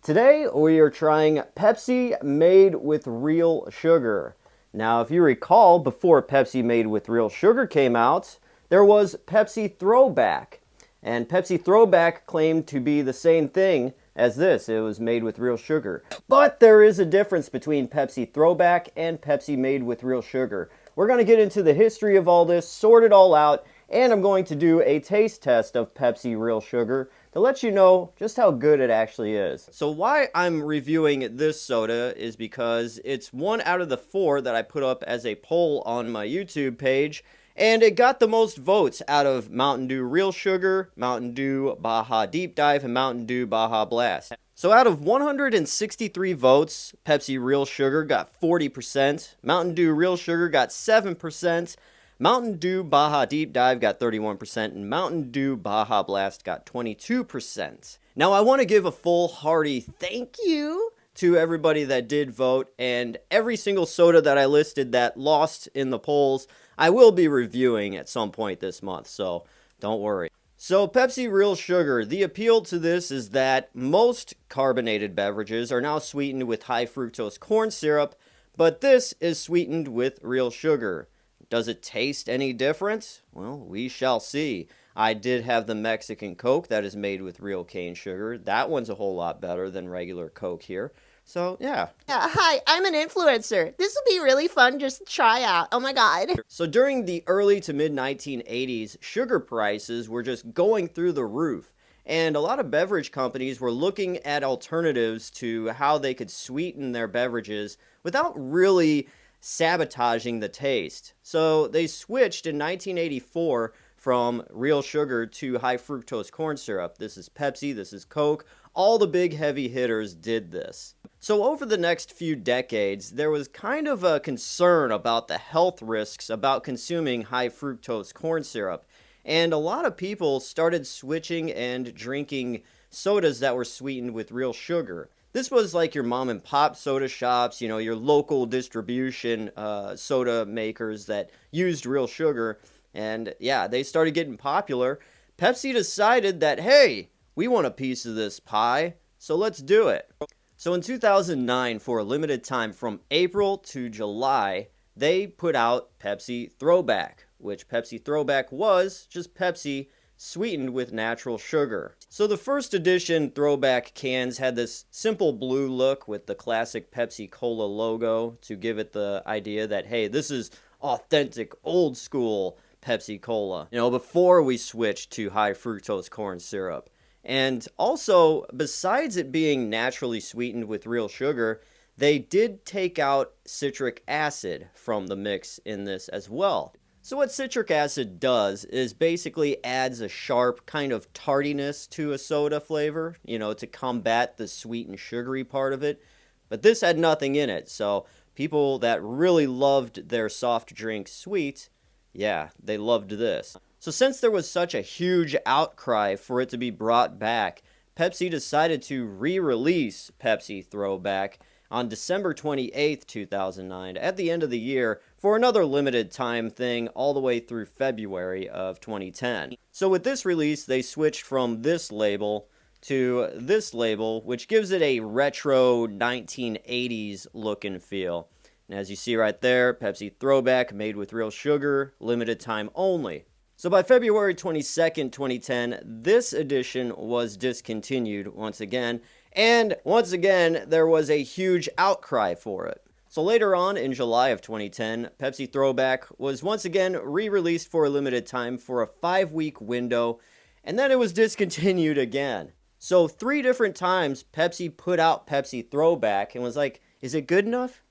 Today we are trying Pepsi Made with Real Sugar. Now, if you recall, before Pepsi Made with Real Sugar came out, there was Pepsi Throwback. And Pepsi Throwback claimed to be the same thing as this. It was made with real sugar. But there is a difference between Pepsi Throwback and Pepsi Made with Real Sugar. We're going to get into the history of all this, sort it all out, and I'm going to do a taste test of Pepsi Real Sugar to let you know just how good it actually is. So why I'm reviewing this soda is because it's one out of the 4 that I put up as a poll on my YouTube page, and it got the most votes out of Mountain Dew Real Sugar, Mountain Dew Baja Deep Dive, and Mountain Dew Baja Blast. So out of 163 votes, Pepsi Real Sugar got 40%, Mountain Dew Real Sugar got 7%, Mountain Dew Baja Deep Dive got 31%, and Mountain Dew Baja Blast got 22%. Now, I want to give a full hearty thank you to everybody that did vote, and every single soda that I listed that lost in the polls, I will be reviewing at some point this month, so don't worry. So, Pepsi Real Sugar, the appeal to this is that most carbonated beverages are now sweetened with high fructose corn syrup, but this is sweetened with real sugar. Does it taste any different? Well, we shall see. I did have the Mexican Coke that is made with real cane sugar. That one's a whole lot better than regular Coke here. So, yeah. Hi, I'm an influencer. This will be really fun just to try out. Oh my god. So during the early to mid 1980s, sugar prices were just going through the roof. And a lot of beverage companies were looking at alternatives to how they could sweeten their beverages without really sabotaging the taste. So they switched in 1984 from real sugar to high fructose corn syrup. This is Pepsi, this is Coke. All the big heavy hitters did this. So over the next few decades, there was kind of a concern about the health risks about consuming high fructose corn syrup. And a lot of people started switching and drinking sodas that were sweetened with real sugar. This was like your mom and pop soda shops, your local distribution soda makers that used real sugar. And yeah, they started getting popular. Pepsi decided that, hey, we want a piece of this pie, so let's do it. So in 2009, for a limited time from April to July, they put out Pepsi Throwback, which Pepsi Throwback was just Pepsi sweetened with natural sugar. So the first edition Throwback cans had this simple blue look with the classic Pepsi Cola logo to give it the idea that, hey, this is authentic, old school Pepsi Cola, before we switched to high fructose corn syrup. And also, besides it being naturally sweetened with real sugar, they did take out citric acid from the mix in this as well. So what citric acid does is basically adds a sharp kind of tardiness to a soda flavor, to combat the sweet and sugary part of it. But this had nothing in it, so people that really loved their soft drink sweet, yeah, they loved this. So since there was such a huge outcry for it to be brought back, Pepsi decided to re-release Pepsi Throwback on December 28th, 2009, at the end of the year, for another limited time thing all the way through February of 2010. So with this release, they switched from this label to this label, which gives it a retro 1980s look and feel. And as you see right there, Pepsi Throwback, made with real sugar, limited time only. So by February 22nd, 2010, this edition was discontinued once again, and once again, there was a huge outcry for it. So later on, in July of 2010, Pepsi Throwback was once again re-released for a limited time for a 5-week window, and then it was discontinued again. So 3 different times, Pepsi put out Pepsi Throwback and was like, is it good enough?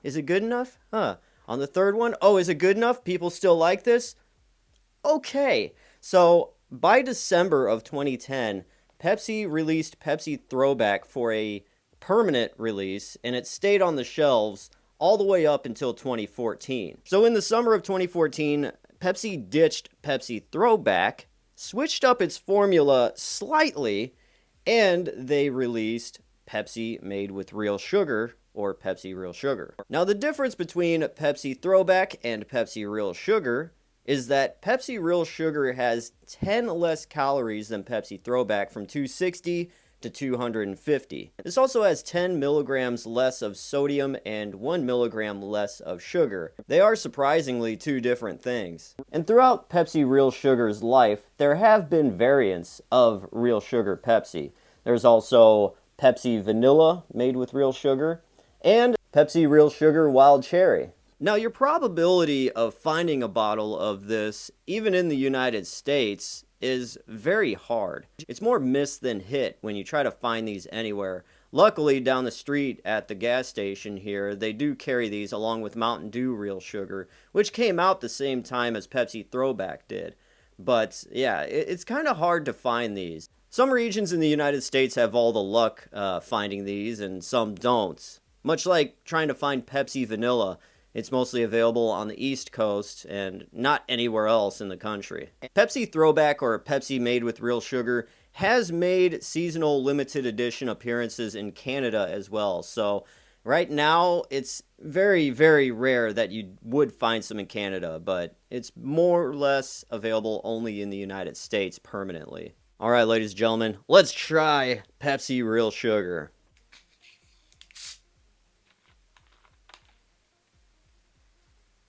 Is it good enough? On the third one, oh, is it good enough? People still like this? Okay. So by December of 2010, Pepsi released Pepsi Throwback for a permanent release, and it stayed on the shelves all the way up until 2014. So in the summer of 2014, Pepsi ditched Pepsi Throwback, switched up its formula slightly, and they released Pepsi Made with Real Sugar, or Pepsi Real Sugar. Now the difference between Pepsi Throwback and Pepsi Real Sugar is that Pepsi Real Sugar has 10 less calories than Pepsi Throwback, from 260 to 250. This also has 10 milligrams less of sodium and 1 milligram less of sugar. They are surprisingly two different things. And throughout Pepsi Real Sugar's life, there have been variants of Real Sugar Pepsi. There's also Pepsi Vanilla made with real sugar, and Pepsi Real Sugar Wild Cherry. Now, your probability of finding a bottle of this, even in the United States, is very hard. It's more miss than hit when you try to find these anywhere. Luckily, down the street at the gas station here, they do carry these along with Mountain Dew Real Sugar, which came out the same time as Pepsi Throwback did. But yeah, it's kind of hard to find these. Some regions in the United States have all the luck finding these, and some don't. Much like trying to find Pepsi Vanilla, it's mostly available on the East Coast and not anywhere else in the country. Pepsi Throwback, or Pepsi Made with Real Sugar, has made seasonal limited edition appearances in Canada as well. So right now, it's very, very rare that you would find some in Canada, but it's more or less available only in the United States permanently. All right, ladies and gentlemen, let's try Pepsi Real Sugar.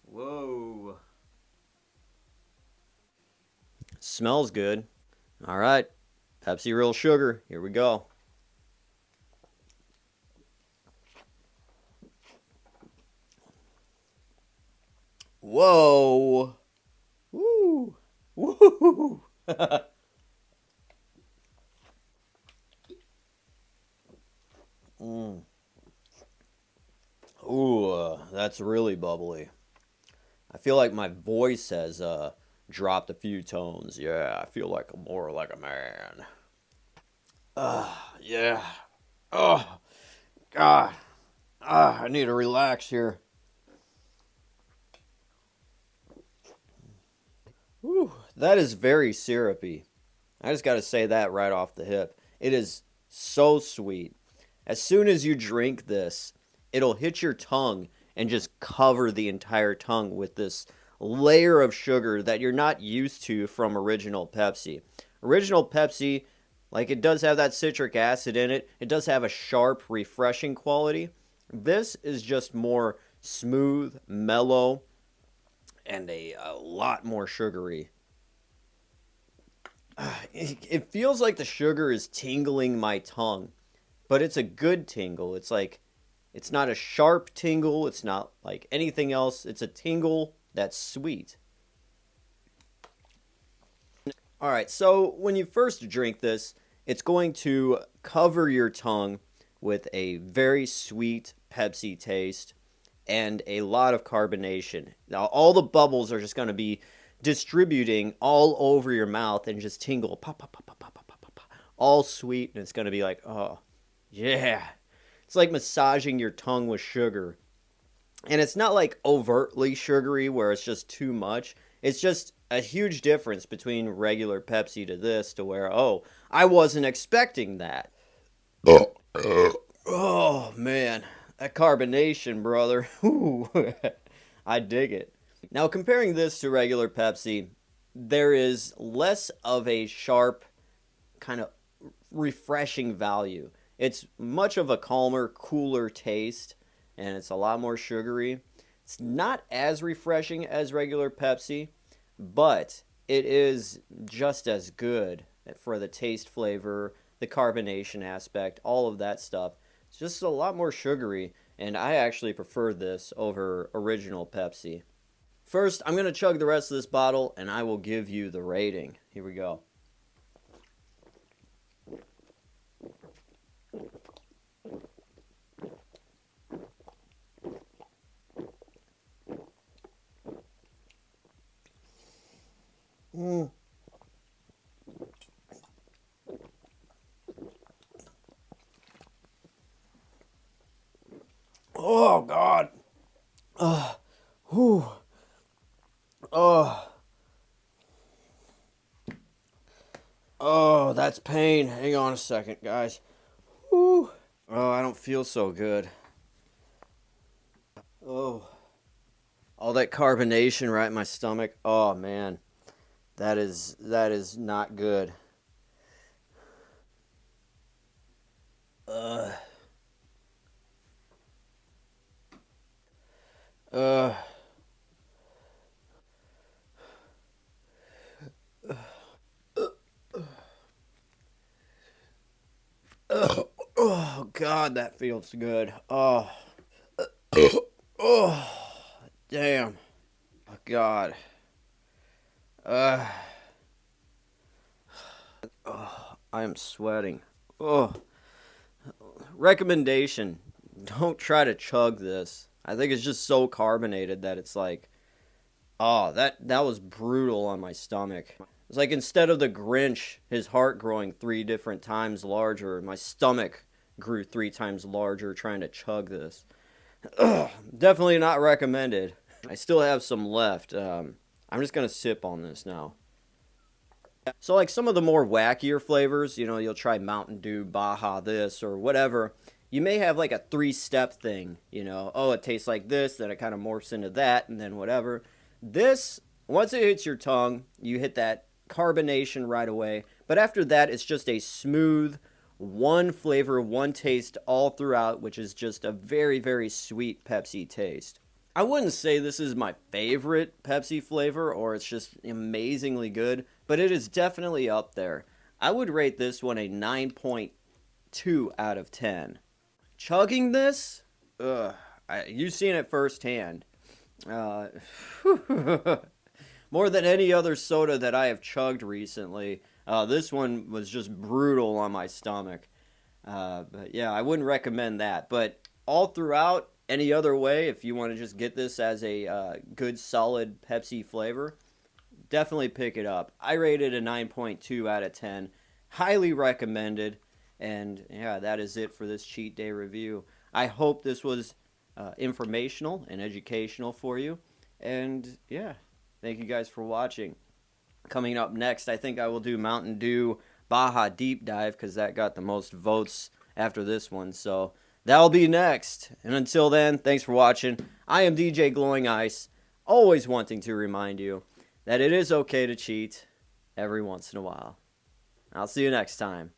Whoa. Smells good. All right, Pepsi Real Sugar, here we go. Whoa. Woo. Woo. Ooh, that's really bubbly. I feel like my voice has dropped a few tones. Yeah, I feel like I'm more like a man. Yeah. Oh, God. I need to relax here. Whew, that is very syrupy. I just got to say that right off the hip. It is so sweet. As soon as you drink this, it'll hit your tongue and just cover the entire tongue with this layer of sugar that you're not used to from original Pepsi. Original Pepsi, like, it does have that citric acid in it. It does have a sharp, refreshing quality. This is just more smooth, mellow, and a lot more sugary. It feels like the sugar is tingling my tongue, but it's a good tingle. It's like, it's not a sharp tingle. It's not like anything else. It's a tingle that's sweet. All right, so when you first drink this, it's going to cover your tongue with a very sweet Pepsi taste and a lot of carbonation. Now, all the bubbles are just going to be distributing all over your mouth and just tingle, pop, pop, pop, pop, pop, pop, pop, pop, all sweet, and it's going to be like, oh, yeah. It's like massaging your tongue with sugar. And it's not like overtly sugary where it's just too much. It's just a huge difference between regular Pepsi to this, to where, oh, I wasn't expecting that. Oh, man. That carbonation, brother. Ooh, I dig it. Now, comparing this to regular Pepsi, there is less of a sharp, kind of refreshing value. It's much of a calmer, cooler taste, and it's a lot more sugary. It's not as refreshing as regular Pepsi, but it is just as good for the taste, flavor, the carbonation aspect, all of that stuff. It's just a lot more sugary, and I actually prefer this over original Pepsi. First, I'm going to chug the rest of this bottle, and I will give you the rating. Here we go. Oh, God. Whew. Oh. Oh, that's pain. Hang on a second, guys. Whew. Oh, I don't feel so good. Oh. All that carbonation right in my stomach. Oh, man. That is not good. Uh, oh God, that feels good. Oh, oh, damn. Oh God. Uh, I am sweating. Oh, recommendation: don't try to chug this. I think it's just so carbonated that it's like, oh, that was brutal on my stomach. It's like instead of the Grinch, his heart growing 3 different times larger, my stomach grew 3 times larger trying to chug this. Ugh, definitely not recommended. I still have some left. I'm just gonna sip on this now. So, like some of the more wackier flavors, you'll try Mountain Dew, Baja this, or whatever. You may have like a 3-step thing, Oh, it tastes like this, then it kind of morphs into that, and then whatever. This, once it hits your tongue, you hit that carbonation right away. But after that, it's just a smooth, one flavor, one taste all throughout, which is just a very, very sweet Pepsi taste. I wouldn't say this is my favorite Pepsi flavor or it's just amazingly good, but it is definitely up there. I would rate this one a 9.2 out of 10. Chugging this? Ugh, you've seen it firsthand. Uh, more than any other soda that I have chugged recently, this one was just brutal on my stomach. But yeah, I wouldn't recommend that. But all throughout, any other way, if you want to just get this as a good solid Pepsi flavor, definitely pick it up. I rated a 9.2 out of 10. Highly recommended. And yeah, that is it for this cheat day review. I hope this was informational and educational for you. And yeah, thank you guys for watching. Coming up next, I think I will do Mountain Dew Baja Deep Dive because that got the most votes after this one. So that'll be next. And until then, thanks for watching. I am DJ Glowing Ice, always wanting to remind you that it is okay to cheat every once in a while. I'll see you next time.